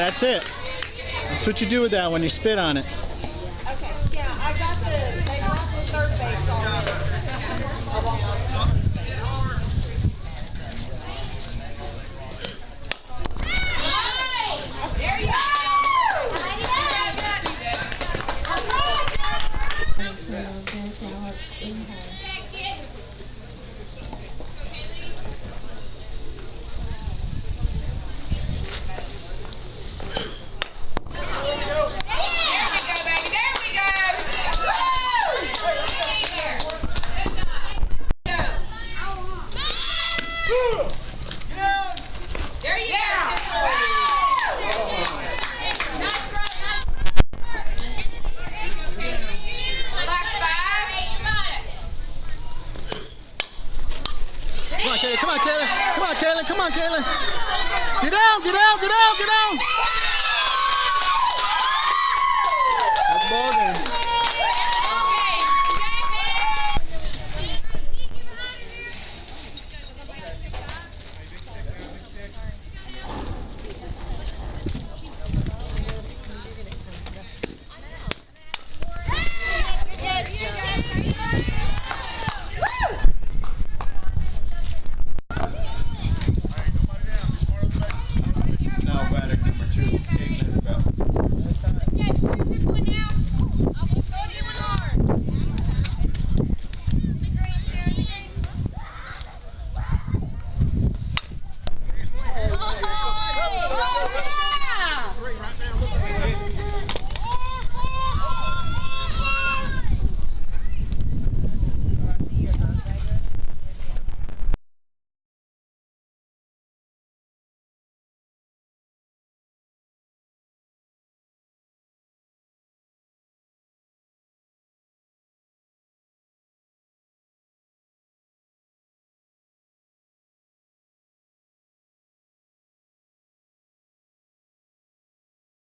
That's it. That's what you do with that one. You spit on it. Okay, yeah, I got they brought the third base already. There you go! Come on, Kaylin. Come on, Kaylin. Come on, Kaylin. Get down, get down, get down, get down. That's ball game.